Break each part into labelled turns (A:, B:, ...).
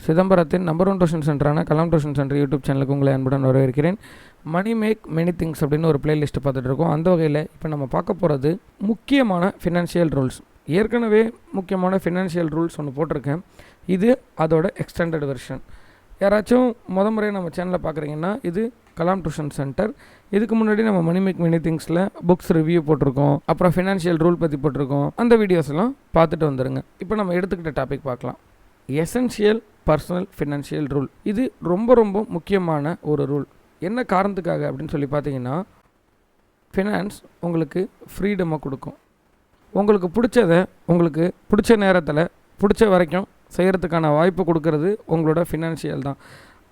A: சிதம்பரத்தின் number 1 tuition சென்டரான Kalam tuition centre YouTube சேனலுக்கு உங்களை அன்புடன் வரவேற்கிறேன். மணி மேக் மெனி திங்ஸ் அப்படின்னு ஒரு பிளேலிஸ்ட்டு பார்த்துட்டு இருக்கோம். அந்த வகையில் இப்போ நம்ம பார்க்க போகிறது முக்கியமான ஃபினான்ஷியல் ரூல்ஸ். ஏற்கனவே முக்கியமான ஃபினான்ஷியல் ரூல்ஸ் ஒன்று போட்டிருக்கேன். இது அதோட எக்ஸ்டெண்டட் வெர்ஷன். யாராச்சும் முறையாக நம்ம சேனலில் பார்க்குறீங்கன்னா இது கலாம் டியூஷன் சென்டர். இதுக்கு முன்னாடி நம்ம மணி மேக் மெனி திங்ஸில் புக்ஸ் ரிவ்யூ போட்டிருக்கோம், அப்புறம் ஃபினான்ஷியல் ரூல் பற்றி போட்டிருக்கோம். அந்த வீடியோஸ் எல்லாம் பார்த்துட்டு வந்துடுங்க. இப்போ நம்ம எடுத்துக்கிட்ட டாபிக் பார்க்கலாம். Essential personal financial rule. இது ரொம்ப முக்கியமான ஒரு ரூல். என்ன காரணத்துக்காக அப்படின்னு சொல்லி பார்த்தீங்கன்னா, ஃபினான்ஸ் உங்களுக்கு ஃப்ரீடமாக கொடுக்கும். உங்களுக்கு பிடிச்சதை உங்களுக்கு பிடிச்ச நேரத்தில் பிடிச்ச வரைக்கும் செய்கிறதுக்கான வாய்ப்பு கொடுக்கறது உங்களோட ஃபினான்ஷியல் தான்.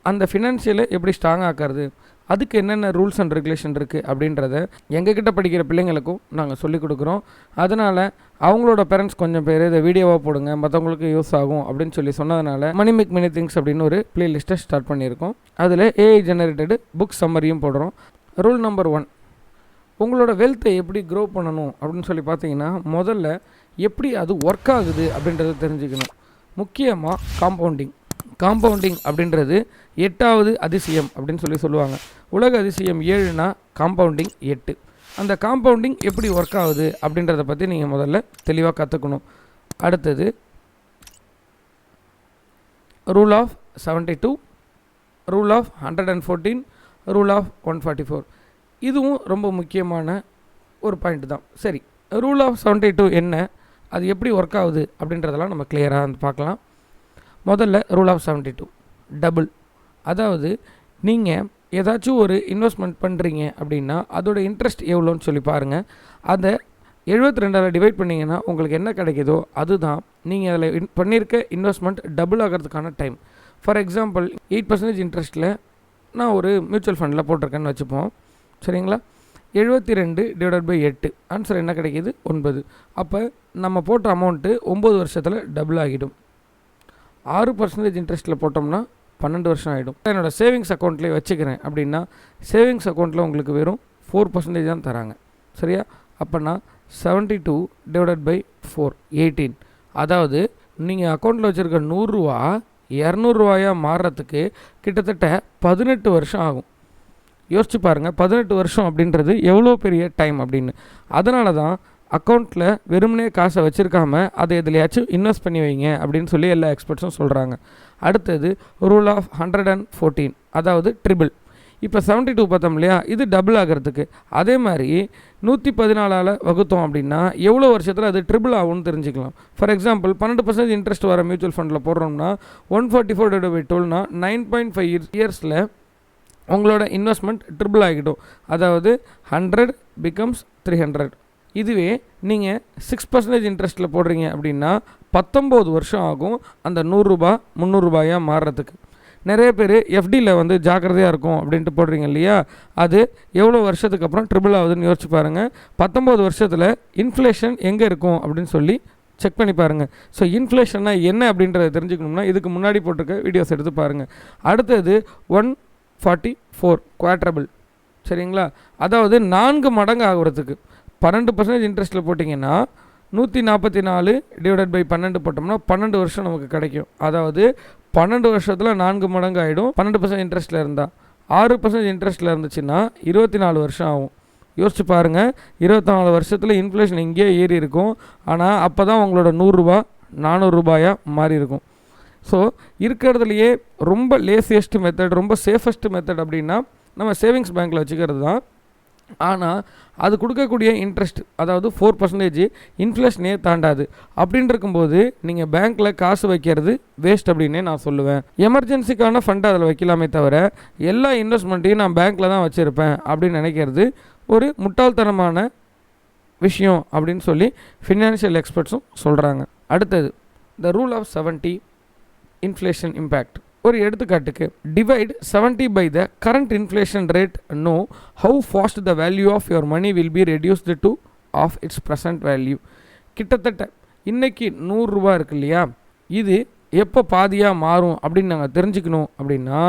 A: அந்த ஃபினான்ஷியலை எப்படி ஸ்ட்ராங் ஆக்கிறது, அதுக்கு என்னென்ன ரூல்ஸ் அண்ட் ரெகுலேஷன் இருக்குது அப்படின்றத எங்ககிட்ட படிக்கிற பிள்ளைங்களுக்கும் நாங்கள் சொல்லிக் கொடுக்குறோம். அதனால் அவங்களோட பேரண்ட்ஸ் கொஞ்சம் பேர் இதை வீடியோவாக போடுங்க, மற்றவங்களுக்கு யூஸ் ஆகும் அப்படின்னு சொல்லி சொன்னதுனால மணி மேக் மெனி திங்ஸ் அப்படின்னு ஒரு பிளேலிஸ்ட்டை ஸ்டார்ட் பண்ணியிருக்கோம். அதில் ஏஐ ஜெனரேட்டடு புக் சம்மரியும் போடுறோம். ரூல் நம்பர் 1, உங்களோட வெல்த்தை எப்படி க்ரோ பண்ணணும் அப்படின்னு சொல்லி பார்த்தீங்கன்னா, முதல்ல எப்படி அது ஒர்க் ஆகுது அப்படின்றத தெரிஞ்சுக்கணும். முக்கியமாக காம்பவுண்டிங் அப்படின்றது 8வது அதிசயம் அப்படின்னு சொல்லி சொல்லுவாங்க. உலக அதிசயம் 7னா காம்பவுண்டிங் 8. அந்த காம்பவுண்டிங் எப்படி ஒர்க் ஆகுது அப்படின்றத பற்றி நீங்கள் முதல்ல தெளிவாக கற்றுக்கணும். அடுத்தது rule of 72, rule of 114, rule of 144. இதுவும் ரொம்ப முக்கியமான ஒரு பாயிண்ட் தான். சரி, ரூல் ஆஃப் 72 என்ன, அது எப்படி ஒர்க் ஆகுது அப்படின்றதெல்லாம் நம்ம கிளியராக பார்க்கலாம். முதல்ல ரூல் ஆஃப் 72 டபுள். அதாவது நீங்கள் ஏதாச்சும் ஒரு இன்வெஸ்ட்மெண்ட் பண்ணுறீங்க அப்படின்னா அதோட இன்ட்ரெஸ்ட் எவ்வளோன்னு சொல்லி பாருங்கள். அதை 72ஆல் டிவைட் பண்ணிங்கன்னா உங்களுக்கு என்ன கிடைக்குதோ அதுதான் நீங்கள் அதில் பண்ணியிருக்க இன்வெஸ்ட்மெண்ட் டபுள் ஆகிறதுக்கான டைம். ஃபார் எக்ஸாம்பிள் 8% இன்ட்ரெஸ்ட்டில் நான் ஒரு மியூச்சுவல் ஃபண்டில் போட்டிருக்கேன்னு வச்சுப்போம். சரிங்களா? 72 டிவைடட் பை 8, ஆன்சர் என்ன கிடைக்கிது? 9. அப்போ நம்ம போட்ட அமௌண்ட்டு 9 வருஷத்தில் டபுள் ஆகிடும். 6% இன்ட்ரெஸ்ட்டில் போட்டோம்னா 12 வருஷம் ஆகிடும். என்னோடய சேவிங்ஸ் அக்கௌண்ட்லேயே வச்சுக்கிறேன் அப்படின்னா சேவிங்ஸ் அக்கௌண்ட்டில் உங்களுக்கு வெறும் 4% தான் தராங்க. சரியா? அப்போனா 72 டிவைடட் பை 4, 18. அதாவது நீங்கள் அக்கௌண்ட்டில் வச்சுருக்க 100 ரூபா 200 ரூபாயாக மாறுறதுக்கு கிட்டத்தட்ட 18 வருஷம் ஆகும். யோசிச்சு பாருங்கள், 18 வருஷம் அப்படின்றது எவ்வளோ பெரிய டைம் அப்படின்னு. அதனால தான் அக்கௌண்ட்டில் வெறுமனே காசை வச்சுருக்காம அதை எதுலையாச்சும் இன்வெஸ்ட் பண்ணி வைங்க அப்படின்னு சொல்லி எல்லா எக்ஸ்பர்ட்ஸும் சொல்கிறாங்க. அடுத்தது ரூல் ஆஃப் 114, அதாவது ட்ரிபிள். இப்போ 72 பார்த்தோம் இல்லையா, இது டபுள் ஆகிறதுக்கு. அதே மாதிரி 114ஆல் வகுத்தோம் அப்படின்னா எவ்வளோ வருஷத்தில் அது ட்ரிபிள் ஆகும்னு தெரிஞ்சுக்கலாம். ஃபார் எக்ஸாம்பிள் 12% இன்ட்ரெஸ்ட் வர மியூச்சுவல் ஃபண்டில் போடுறோம்னா 144 டிவைட் பை 12னா 9.5 இயர்ஸில் உங்களோட இன்வெஸ்ட்மெண்ட் ட்ரிபிள் ஆகிடும். அதாவது 100 பிகம்ஸ் 300. இதுவே நீங்கள் 6% இன்ட்ரெஸ்ட்டில் போடுறீங்க அப்படின்னா 19 வருஷம் ஆகும் அந்த 100 ரூபா 300 ரூபாயாக மாறுறதுக்கு. நிறைய பேர் எஃப்டியில் ஜாக்கிரதையாக இருக்கும் அப்படின்ட்டு போடுறீங்க இல்லையா, அது எவ்வளோ வருஷத்துக்கு அப்புறம் ட்ரிபிள் ஆகுதுன்னு யோசிச்சு பாருங்கள். 19 வருஷத்தில் இன்ஃப்ளேஷன் எங்கே இருக்கும் அப்படின்னு சொல்லி செக் பண்ணி பாருங்கள். ஸோ இன்ஃப்ளேஷன்னா என்ன அப்படின்றத தெரிஞ்சுக்கணும்னா இதுக்கு முன்னாடி போட்டிருக்க வீடியோஸ் எடுத்து பாருங்கள். அடுத்தது 144 குவாட்ரபிள். சரிங்களா? அதாவது 4 மடங்கு ஆகுறதுக்கு 12% இன்ட்ரெஸ்ட்டில் போட்டிங்கன்னா 144 டிவைடட் பை 12 போட்டோம்னா 12 வருஷம் நமக்கு கிடைக்கும். அதாவது 12 வருஷத்தில் 4 மடங்கு ஆகிடும். 12% இன்ட்ரெஸ்ட்டில் இருந்தால் 6% இன்ட்ரெஸ்ட்டில் இருந்துச்சுன்னா 24 வருஷம் ஆகும். யோசிச்சு பாருங்கள், 24 வருஷத்தில் இன்ஃப்ளேஷன் இங்கேயே ஏறி இருக்கும். ஆனால் அப்போ தான் உங்களோட 100 ரூபா 400 ரூபாயாக மாறி இருக்கும். ஸோ இருக்கிறதுலையே ரொம்ப லேசியஸ்ட் மெத்தட், ரொம்ப சேஃபஸ்ட் மெத்தட் அப்படின்னா நம்ம சேவிங்ஸ் பேங்க்கில் வச்சுக்கிறது தான். ஆனால் அது கொடுக்கக்கூடிய இன்ட்ரெஸ்ட், அதாவது 4% இன்ஃப்ளேஷனே தாண்டாது. அப்படின்னு இருக்கும்போது நீங்கள் பேங்க்கில் காசு வைக்கிறது வேஸ்ட் அப்படின்னே நான் சொல்லுவேன். எமர்ஜென்சிக்கான ஃபண்ட் அதில் வைக்கலாமே தவிர எல்லா இன்வெஸ்ட்மெண்ட்டையும் நான் பேங்க்கில் தான் வச்சுருப்பேன் அப்படின்னு நினைக்கிறது ஒரு முட்டாள்தனமான விஷயம் அப்படின்னு சொல்லி ஃபினான்ஷியல் எக்ஸ்பர்ட்ஸும் சொல்கிறாங்க. அடுத்தது the rule of 70 inflation impact. ஒரு எடுத்துக்காட்டுக்கு, divide 70 by the current inflation rate, know how fast the value of your money will be reduced to half its present value. கிட்டத்தட்ட இன்றைக்கி 100 ரூபா இருக்கு இல்லையா, இது எப்போ பாதியாக மாறும் அப்படின்னு நாங்கள் தெரிஞ்சுக்கணும் அப்படின்னா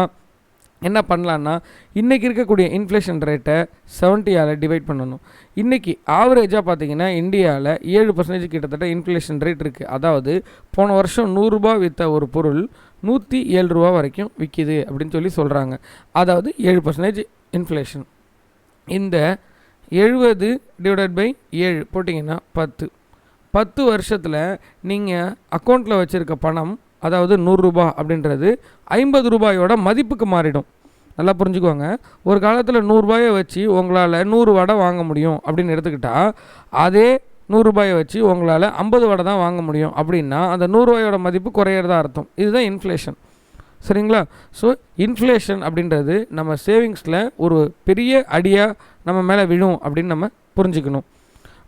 A: என்ன பண்ணலான்னா, இன்றைக்கி இருக்கக்கூடிய இன்ஃப்ளேஷன் ரேட்டை 70ஆல் டிவைட் பண்ணணும். இன்றைக்கி ஆவரேஜாக பார்த்திங்கன்னா இந்தியாவில் 7% கிட்டத்தட்ட இன்ஃப்ளேஷன் ரேட் இருக்குது. அதாவது போன வருஷம் 100 ரூபா விற்ற ஒரு பொருள் 107 வரைக்கும் விற்கிது அப்படின்னு சொல்லி சொல்கிறாங்க. அதாவது 7% இன்ஃப்ளேஷன். இந்த 70/7 போட்டிங்கன்னா 10 வருஷத்தில் நீங்கள் அக்கௌண்ட்டில் வச்சுருக்க பணம், அதாவது 100 ரூபா அப்படின்றது 50 ரூபாயோட மதிப்புக்கு மாறிடும். நல்லா புரிஞ்சுக்கோங்க. ஒரு காலத்தில் 100 ரூபாயை வச்சு உங்களால் 100 வடை வாங்க முடியும் அப்படின்னு எடுத்துக்கிட்டால், அதே 100 ரூபாயை வச்சு உங்களால் 50 வடை தான் வாங்க முடியும் அப்படின்னா அந்த 100 ரூபாயோட மதிப்பு குறையிறதா அர்த்தம். இதுதான் இன்ஃப்ளேஷன். சரிங்களா? ஸோ இன்ஃப்ளேஷன் அப்படின்றது நம்ம சேவிங்ஸில் ஒரு பெரிய அடியாக நம்ம மேலே விழும் அப்படின்னு நம்ம புரிஞ்சுக்கணும்.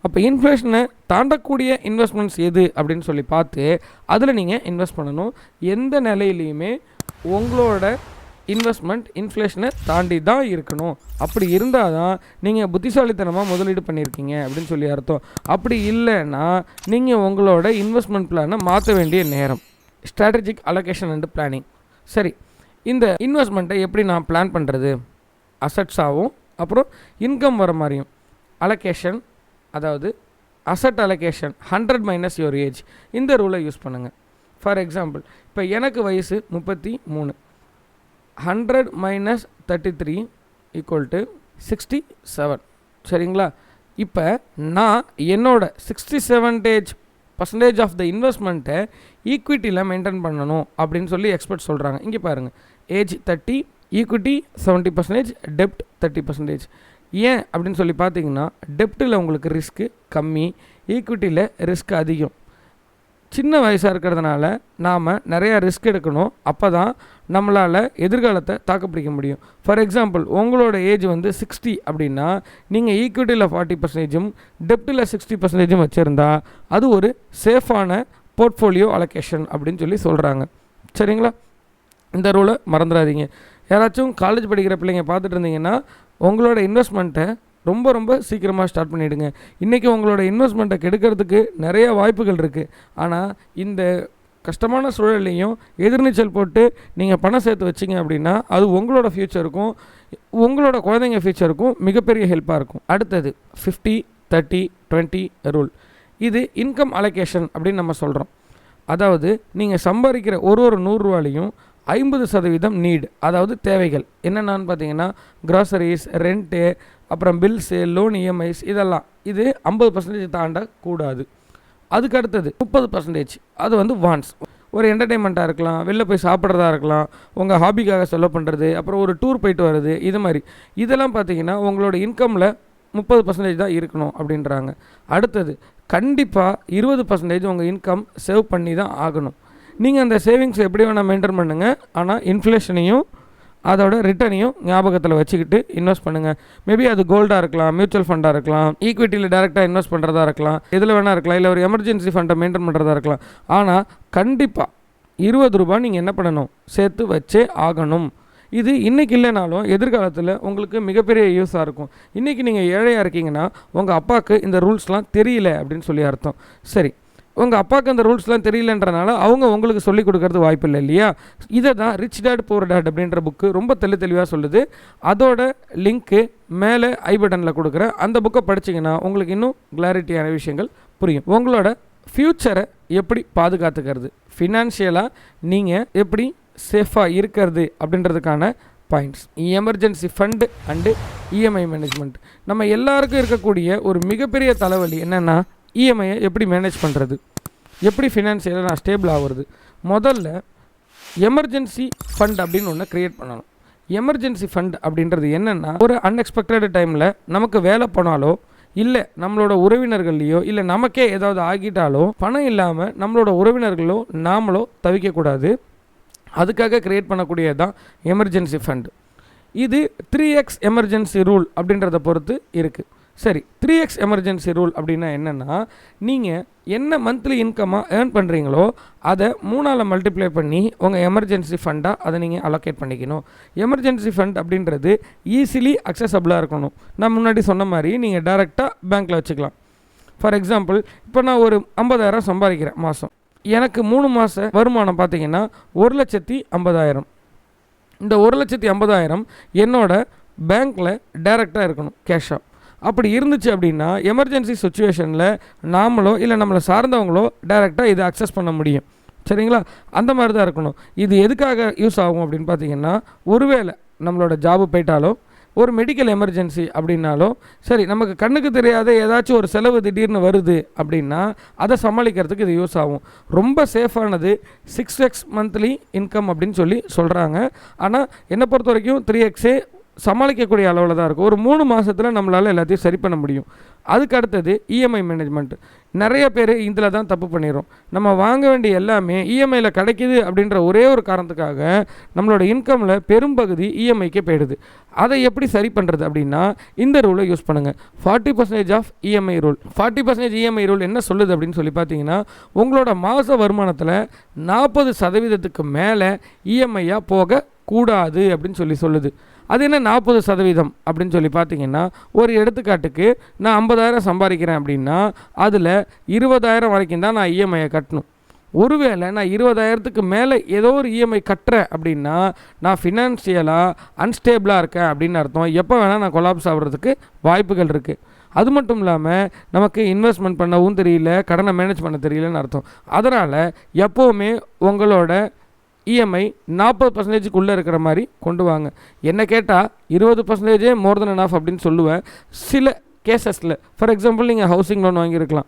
A: அப்போ இன்ஃப்ளேஷனை தாண்டக்கூடிய இன்வெஸ்ட்மெண்ட்ஸ் எது அப்படின்னு சொல்லி பார்த்து அதில் நீங்கள் இன்வெஸ்ட் பண்ணணும். எந்த நிலையிலையுமே உங்களோட இன்வெஸ்ட்மெண்ட் இன்ஃப்ளேஷனை தாண்டி தான் இருக்கணும். அப்படி இருந்தால் தான் நீங்கள் புத்திசாலித்தனமாக முதலீடு பண்ணியிருக்கீங்க அப்படின்னு சொல்லி அர்த்தம். அப்படி இல்லைன்னா நீங்கள் உங்களோட இன்வெஸ்ட்மெண்ட் பிளானை மாற்ற வேண்டிய நேரம். Strategic allocation and planning. சரி, இந்த இன்வெஸ்ட்மெண்ட்டை எப்படி நான் பிளான் பண்ணுறது? அசட்ஸாகவும் அப்புறம் இன்கம் வர மாதிரியும். அலோகேஷன், அதாவது asset allocation 100 minus your age, இந்த ரூலை யூஸ் பண்ணுங்கள். ஃபார் எக்ஸாம்பிள், இப்போ எனக்கு வயசு 33. 100 மைனஸ் 33 = 67. சரிங்களா? இப்போ நான் என்னோட 67% ஆஃப் த இன்வெஸ்ட்மெண்ட்டை ஈக்விட்டியில் மெயின்டைன் பண்ணணும் அப்படின்னு சொல்லி எக்ஸ்பர்ட் சொல்கிறாங்க. இங்கே பாருங்கள், ஏஜ் 30, ஈக்விட்டி 70%, டெப்ட் 30%. ஏன் அப்படின்னு சொல்லி பார்த்தீங்கன்னா, டெப்ட்டில் உங்களுக்கு ரிஸ்க்கு கம்மி, ஈக்விட்டியில் ரிஸ்க் அதிகம். சின்ன வயசாக இருக்கிறதுனால நாம் நிறையா ரிஸ்க் எடுக்கணும். அப்போ தான் நம்மளால் எதிர்காலத்தை தாக்குப்பிடிக்க முடியும். ஃபார் எக்ஸாம்பிள், உங்களோட ஏஜ் வந்து 60 அப்படின்னா நீங்கள் ஈக்விட்டியில் 40%, டெப்ட்டில் 60% வச்சுருந்தா அது ஒரு சேஃபான போர்ட்ஃபோலியோ அலோகேஷன் அப்படின்னு சொல்லி சொல்கிறாங்க. சரிங்களா? இந்த ரூலை மறந்துடாதீங்க. யாராச்சும் காலேஜ் படிக்கிற பிள்ளைங்க பார்த்துட்டு இருந்தீங்கன்னா உங்களோட இன்வெஸ்ட்மெண்ட்டை ரொம்ப ரொம்ப சீக்கிரமாக ஸ்டார்ட் பண்ணிவிடுங்க. இன்றைக்கி உங்களோட இன்வெஸ்ட்மெண்ட்டை கெடுக்கிறதுக்கு நிறைய வாய்ப்புகள் இருக்குது. ஆனால் இந்த கஷ்டமான சூழல்லையும் எதிர்நீச்சல் போட்டு நீங்கள் பணம் சேர்த்து வச்சிங்க அப்படின்னா அது உங்களோட ஃப்யூச்சருக்கும் உங்களோட குழந்தைங்க ஃப்யூச்சருக்கும் மிகப்பெரிய ஹெல்ப்பாக இருக்கும். அடுத்தது 50-30-20 ரூல். இது இன்கம் அலோகேஷன் அப்படின்னு நம்ம சொல்கிறோம். அதாவது நீங்கள் சம்பாதிக்கிற ஒரு 100 ரூபாலையும் 50% நீட், அதாவது தேவைகள் என்னென்னு பார்த்தீங்கன்னா க்ராசரிஸ், ரெண்ட்டு, அப்புறம் பில்ஸு, லோன், இஎம்ஐஸ், இதெல்லாம் இது 50% தாண்டக்கூடாது. அதுக்கு அடுத்தது 30% அது வந்து வான்ஸ். ஒரு என்டர்டெயின்மெண்ட்டாக இருக்கலாம், வெளில போய் சாப்பிட்றதா இருக்கலாம், உங்கள் ஹாபிக்காக செலவு பண்ணுறது, அப்புறம் ஒரு டூர் போயிட்டு வர்றது, இது மாதிரி இதெல்லாம் பார்த்தீங்கன்னா உங்களோட இன்கமில் 30% தான் இருக்கணும் அப்படின்றாங்க. அடுத்தது கண்டிப்பாக 20% உங்கள் இன்கம் சேவ் பண்ணி தான் ஆகணும். நீங்கள் அந்த சேவிங்ஸ் எப்படி வேணால் மெயின்டைன் பண்ணுங்கள், ஆனால் இன்ஃப்ளேஷனையும் அதோட ரிட்டர்னையும் ஞாபகத்தில் வச்சுக்கிட்டு இன்வெஸ்ட் பண்ணுங்கள். மேபி அது கோல்டாக இருக்கலாம், மியூச்சுவல் ஃபண்டாக இருக்கலாம், ஈக்விட்டியில் டேரெக்டாக இன்வெஸ்ட் பண்ணுறதா இருக்கலாம், எதில் வேணா இருக்கலாம், இல்லை ஒரு எமர்ஜென்சி ஃபண்டை மெயின்டைன் பண்ணுறதா இருக்கலாம். ஆனால் கண்டிப்பாக 20 ரூபா நீங்கள் என்ன பண்ணணும், சேர்த்து வச்சே ஆகணும். இது இன்றைக்கி இல்லைனாலும் எதிர்காலத்தில் உங்களுக்கு மிகப்பெரிய யூஸாக இருக்கும். இன்றைக்கி நீங்கள் ஏழையாக இருக்கீங்கன்னா உங்கள் அப்பாவுக்கு இந்த ரூல்ஸ்லாம் தெரியல அப்படின்னு சொல்லி அர்த்தம். சரி, உங்கள் அப்பாவுக்கு அந்த ரூல்ஸ்லாம் தெரியலன்றனால அவங்க உங்களுக்கு சொல்லிக் கொடுக்கறது வாய்ப்பு இல்லை இல்லையா? இதை தான் ரிச் டேட் புவர் டேட் அப்படின்ற புக்கு ரொம்ப தெளிவாக சொல்லுது. அதோட லிங்க்கு மேலே ஐ பட்டனில் கொடுக்குறேன். அந்த புக்கை படிச்சிங்கன்னா உங்களுக்கு இன்னும் கிளாரிட்டியான விஷயங்கள் புரியும். உங்களோட ஃப்யூச்சரை எப்படி பாதுகாத்துக்கிறது, ஃபினான்ஷியலாக நீங்கள் எப்படி சேஃபாக இருக்கிறது அப்படின்றதுக்கான points. Emergency fund and EMI management. நம்ம எல்லாருக்கும் இருக்கக்கூடிய ஒரு மிகப்பெரிய தலைவலி என்னென்னா, இஎம்ஐயை எப்படி மேனேஜ் பண்ணுறது, எப்படி ஃபினான்ஷியலாக நான் ஸ்டேபிள் ஆகுறது. முதல்ல எமர்ஜென்சி ஃபண்ட் அப்படின்னு ஒன்று க்ரியேட் பண்ணணும். எமர்ஜென்சி ஃபண்ட் அப்படின்றது என்னென்னா, ஒரு அன்எக்ஸ்பெக்டட் டைமில் நமக்கு வேலை போனாலோ இல்லை நம்மளோட உறவினர்கள்லையோ இல்லை நமக்கே ஏதாவது ஆகிட்டாலோ பணம் இல்லாமல் நம்மளோட உறவினர்களோ நாமளோ தவிக்கக்கூடாது. அதுக்காக க்ரியேட் பண்ணக்கூடியது தான் எமர்ஜென்சி ஃபண்டு. இது 3x எமர்ஜென்சி ரூல் அப்படின்றத பொறுத்து இருக்குது. சரி, 3x எமர்ஜென்சி ரூல் அப்படின்னா என்னென்னா, நீங்கள் என்ன மந்த்லி இன்கமாக ஏர்ன் பண்ணுறீங்களோ அதை 3ஆல் மல்டிப்ளை பண்ணி உங்கள் எமர்ஜென்சி ஃபண்டாக அதை நீங்கள் அலோகேட் பண்ணிக்கணும். எமர்ஜென்சி ஃபண்ட் அப்படின்றது ஈஸிலி அக்சசபிளாக இருக்கணும். நான் முன்னாடி சொன்ன மாதிரி நீங்கள் டைரெக்டாக பேங்க்கில் வச்சுக்கலாம். ஃபார் எக்ஸாம்பிள், இப்போ நான் ஒரு 50,000 சம்பாதிக்கிறேன் மாதம். எனக்கு 3 மாத வருமானம் பார்த்தீங்கன்னா 1,50,000. இந்த 1,50,000 என்னோட பேங்க்கில் டைரெக்டாக இருக்கணும் கேஷாக. அப்படி இருந்துச்சு அப்படின்னா எமர்ஜென்சி சுச்சுவேஷனில் நாமளோ இல்லை நம்மளை சார்ந்தவங்களோ டைரெக்டாக இதை அக்சஸ் பண்ண முடியும். சரிங்களா? அந்த மாதிரி தான் இருக்கணும். இது எதுக்காக யூஸ் ஆகும் அப்படின்னு பார்த்தீங்கன்னா, ஒருவேளை நம்மளோட ஜாபு போயிட்டாலோ ஒரு மெடிக்கல் எமர்ஜென்சி அப்படின்னாலும் சரி, நமக்கு கண்ணுக்கு தெரியாத ஏதாச்சும் ஒரு செலவு திடீர்னு வருது அப்படின்னா அதை சமாளிக்கிறதுக்கு இது யூஸ் ஆகும். ரொம்ப சேஃபானது 6x மந்த்லி இன்கம் அப்படின்னு சொல்லி சொல்கிறாங்க. ஆனால் என்னை பொறுத்த வரைக்கும் 3x சமாளிக்கக்கூடிய அளவில் தான் இருக்கும். ஒரு 3 மாதத்தில் நம்மளால் எல்லாத்தையும் சரி பண்ண முடியும். அதுக்கு அடுத்தது இஎம்ஐ மேனேஜ்மெண்ட். நிறைய பேர் இதில் தான் தப்பு பண்ணிடுறோம். நம்ம வாங்க வேண்டிய எல்லாமே இஎம்ஐயில் கிடைக்கிது அப்படின்ற ஒரே ஒரு காரணத்துக்காக நம்மளோட இன்கமில் பெரும்பகுதி இஎம்ஐக்கே போயிடுது. அதை எப்படி சரி பண்ணுறது அப்படின்னா இந்த ரூலை யூஸ் பண்ணுங்கள். 40% of EMI rule. 40% EMI rule என்ன சொல்லுது அப்படின்னு சொல்லி பார்த்தீங்கன்னா, உங்களோட மாத வருமானத்தில் 40% மேலே இஎம்ஐயாக போக கூடாது அப்படின்னு சொல்லுது. அது என்ன 40% அப்படின்னு சொல்லி பார்த்தீங்கன்னா, ஒரு எடுத்துக்காட்டுக்கு நான் 50,000 சம்பாதிக்கிறேன் அப்படின்னா அதில் 20,000 வரைக்கும் தான் நான் இஎம்ஐயை கட்டணும். ஒருவேளை நான் 20,000க்கு மேலே ஏதோ ஒரு இஎம்ஐ கட்டுறேன் அப்படின்னா நான் ஃபினான்ஷியலாக அன்ஸ்டேபிளாக இருக்கேன் அப்படின்னு அர்த்தம். எப்போ வேணால் நான் கொலாப்ஸ் ஆகிறதுக்கு வாய்ப்புகள் இருக்குது. அது மட்டும் இல்லாமல் நமக்கு இன்வெஸ்ட்மெண்ட் பண்ணவும் தெரியல, கடனை மேனேஜ் பண்ண தெரியலன்னு அர்த்தம். அதனால் எப்போவுமே உங்களோட இஎம்ஐ 40%க்குள்ளே இருக்கிற மாதிரி கொண்டு வாங்க. என்ன கேட்டால் 20% மோர் தென் எனாஃப் அப்படின்னு சொல்லுவேன் சில கேசஸில். ஃபார் எக்ஸாம்பிள் நீங்கள் ஹவுசிங் லோன் வாங்கியிருக்கலாம்,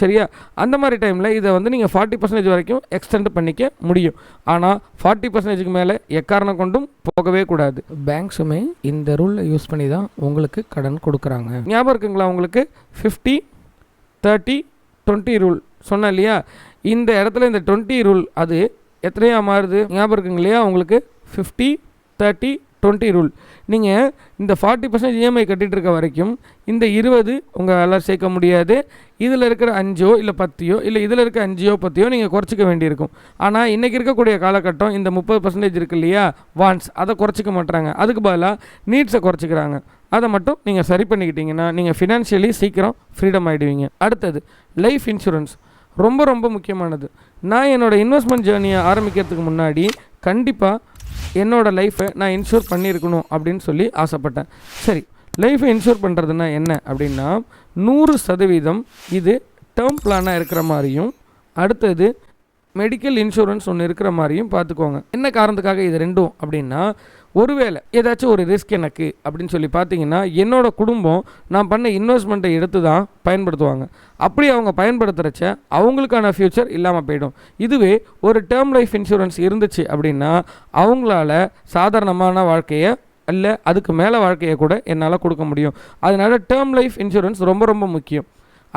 A: சரியா? அந்த மாதிரி டைமில் இதை நீங்கள் 40% வரைக்கும் எக்ஸ்டெண்ட் பண்ணிக்க முடியும். ஆனால் 40%க்கு மேலே எக்காரணம் கொண்டும் போகவே கூடாது. பேங்க்ஸுமே இந்த ரூலை யூஸ் பண்ணி தான் உங்களுக்கு கடன் கொடுக்குறாங்க. ஞாபகம் இருக்குங்களா உங்களுக்கு? 50 30 20 ரூல் சொன்னேன் இல்லையா? இந்த இடத்துல இந்த 20 ரூல் அது எத்தனையா மாறுது ஞாபகம் இருக்குங்க இல்லையா உங்களுக்கு? 50 30 20 ரூல். நீங்கள் இந்த 40% இஎம்ஐ கட்டிகிட்டு இருக்க வரைக்கும் இந்த 20 உங்களால் சேர்க்க முடியாது. இதில் இருக்கிற 5 இல்லை 10 இல்லை இதில் இருக்க 5 10 நீங்கள் குறைச்சிக்க வேண்டியிருக்கும். ஆனால் இன்றைக்கி இருக்கக்கூடிய காலகட்டம் இந்த 30% இருக்கு இல்லையா, வான்ஸ், அதை குறைச்சிக்க மாட்டுறாங்க. அதுக்கு பதிலாக நீட்ஸை குறைச்சிக்கிறாங்க. அதை மட்டும் நீங்கள் சரி பண்ணிக்கிட்டீங்கன்னா நீங்கள் ஃபினான்ஷியலி சீக்கிரம் ஃப்ரீடம் ஆகிடுவீங்க. அடுத்தது லைஃப் இன்சூரன்ஸ். ரொம்ப ரொம்ப முக்கியமானது. நான் என்னோடய இன்வெஸ்ட்மெண்ட் ஜேர்னியை ஆரம்பிக்கிறதுக்கு முன்னாடி கண்டிப்பாக என்னோடய லைஃப்பை நான் இன்ஷூர் பண்ணியிருக்கணும் அப்படின்னு சொல்லி ஆசைப்பட்டேன். சரி, லைஃப்பை இன்ஷூர் பண்ணுறதுனா என்ன அப்படின்னா 100% இது டேர்ம் பிளானாக இருக்கிற மாதிரியும் அடுத்தது மெடிக்கல் இன்சூரன்ஸ் ஒன்று இருக்கிற மாதிரியும் பார்த்துக்கோங்க. என்ன காரணத்துக்காக இது ரெண்டும் அப்படின்னா, ஒருவேளை ஏதாச்சும் ஒரு ரிஸ்க் எனக்கு அப்படின்னு சொல்லி பார்த்தீங்கன்னா என்னோடய குடும்பம் நான் பண்ண இன்வெஸ்ட்மெண்ட்டை எடுத்து தான் பயன்படுத்துவாங்க. அப்படி அவங்க பயன்படுத்துகிறச்ச அவங்களுக்கான ஃப்யூச்சர் இல்லாமல் போயிடும். இதுவே ஒரு டேர்ம் லைஃப் இன்சூரன்ஸ் இருந்துச்சு அப்படின்னா அவங்களால சாதாரணமான வாழ்க்கையை இல்லை அதுக்கு மேலே வாழ்க்கையை கூட என்னால் கொடுக்க முடியும். அதனால் டேர்ம் லைஃப் இன்சூரன்ஸ் ரொம்ப ரொம்ப முக்கியம்.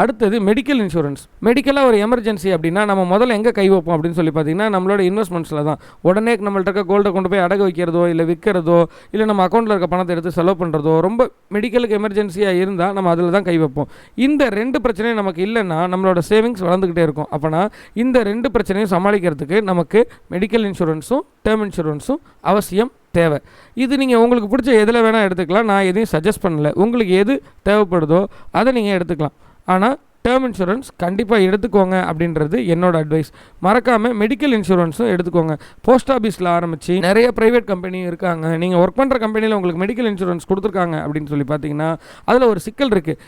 A: அடுத்தது மெடிக்கல் இன்சூரன்ஸ். மெடிக்கலாக ஒரு எமர்ஜென்சி அப்படின்னா நம்ம முதல்ல எங்கே கை வைப்போம் அப்படின்னு சொல்லி பார்த்தீங்கன்னா நம்மளோட இன்வெஸ்ட்மெண்ட்ஸில் தான். உடனே நம்மள்ட்ட இருக்க கோல்டை கொண்டு போய் அடகு வைக்கிறதோ இல்லை விற்கிறதோ இல்லை நம்ம அக்கௌண்ட்டில் இருக்க பணத்தை எடுத்து செலவு பண்ணுறதோ, ரொம்ப மெடிக்கலுக்கு எமர்ஜென்சியாக இருந்தால் நம்ம அதில் தான் கை வைப்போம். இந்த 2 பிரச்சனையும் நமக்கு இல்லைன்னா நம்மளோட சேவிங்ஸ் வளர்ந்துக்கிட்டே இருக்கும். அப்போனா இந்த 2 பிரச்சனையும் சமாளிக்கிறதுக்கு நமக்கு மெடிக்கல் இன்சூரன்ஸும் டேர்ம் இன்சூரன்ஸும் அவசியம் தேவை. இது நீங்கள் உங்களுக்கு பிடிச்ச எதில் வேணால் எடுத்துக்கலாம். நான் எதையும் சஜஸ்ட் பண்ணலை. உங்களுக்கு எது தேவைப்படுதோ அதை நீங்கள் எடுத்துக்கலாம். ஆனால் டேர்ம் இன்சூரன்ஸ் கண்டிப்பாக எடுத்துக்கோங்க அப்படின்றது என்னோட அட்வைஸ். மறக்காமல் மெடிக்கல் இன்சூரன்ஸும் எடுத்துக்கோங்க. போஸ்ட் ஆஃபீஸில் ஆரம்பித்து நிறைய ப்ரைவேட் கம்பெனியும் இருக்காங்க. நீங்கள் ஒர்க் பண்ணுற கம்பெனியில் உங்களுக்கு மெடிக்கல் இன்சூரன்ஸ் கொடுத்துருக்காங்க அப்படின்னு சொல்லி பார்த்தீங்கன்னா அதில் ஒரு சிக்கல் இருக்குது.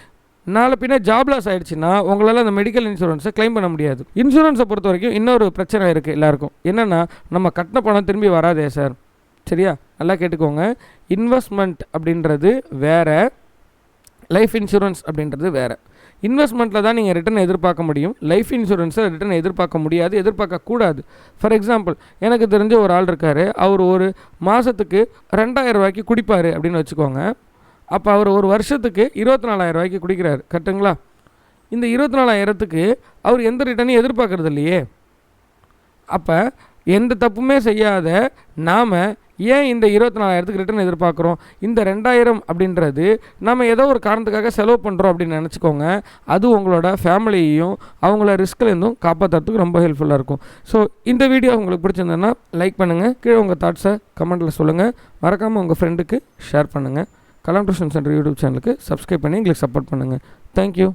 A: நாளை பின்ன ஜாப் லாஸ் ஆகிடுச்சுன்னா உங்களால் அந்த மெடிக்கல் இன்சூரன்ஸை கிளைம் பண்ண முடியாது. இன்சூரன்ஸை பொறுத்த வரைக்கும் இன்னொரு பிரச்சனை இருக்குது எல்லாருக்கும். என்னென்னா, நம்ம கட்டின பணம் திரும்பி வராதே சார். சரியா, நல்லா கேட்டுக்கோங்க. இன்வெஸ்ட்மெண்ட் அப்படின்றது வேறு, லைஃப் இன்சூரன்ஸ் அப்படின்றது வேறு. இன்வெஸ்ட்மெண்ட்டில் தான் நீங்கள் ரிட்டர்ன் எதிர்பார்க்க முடியும். லைஃப் இன்சூரன்ஸை ரிட்டர்ன் எதிர்பார்க்க முடியாது, எதிர்பார்க்கக்கூடாது. ஃபார் எக்ஸாம்பிள், எனக்கு தெரிஞ்ச ஒரு ஆள் இருக்கார். அவர் ஒரு மாதத்துக்கு 2,000 ரூபாய்க்கு குடிப்பார் அப்படின்னு வச்சுக்கோங்க. அப்போ அவர் ஒரு வருஷத்துக்கு 24,000 ரூபாய்க்கு குடிக்கிறார், கரெக்டுங்களா? இந்த 24,000த்துக்கு அவர் எந்த ரிட்டர்னையும் எதிர்பார்க்கறது இல்லையே. அப்போ எந்த தப்புமே செய்யாத நாம் ஏன் இந்த 24,000த்துக்கு ரிட்டர்ன் எதிர்பார்க்குறோம்? இந்த 2,000 அப்படின்றது நம்ம ஏதோ ஒரு காரணத்துக்காக செலவு பண்ணுறோம் அப்படின்னு நினச்சிக்கோங்க. அது உங்களோட ஃபேமிலியையும் அவங்கள ரிஸ்க்லேருந்தும் காப்பாற்றுறதுக்கு ரொம்ப ஹெல்ப்ஃபுல்லாக இருக்கும். ஸோ இந்த வீடியோ உங்களுக்கு பிடிச்சிருந்ததுன்னா லைக் பண்ணுங்கள். கீழே உங்கள் தாட்ஸை கமெண்ட்டில் சொல்லுங்கள். மறக்காமல் உங்கள் ஃப்ரெண்டுக்கு ஷேர் பண்ணுங்கள். கலாம் டியூஷன் சென்டர் யூடியூப் சேனலுக்கு சப்ஸ்கிரைப் பண்ணி எங்களுக்கு சப்போர்ட் பண்ணுங்கள். தேங்க்யூ.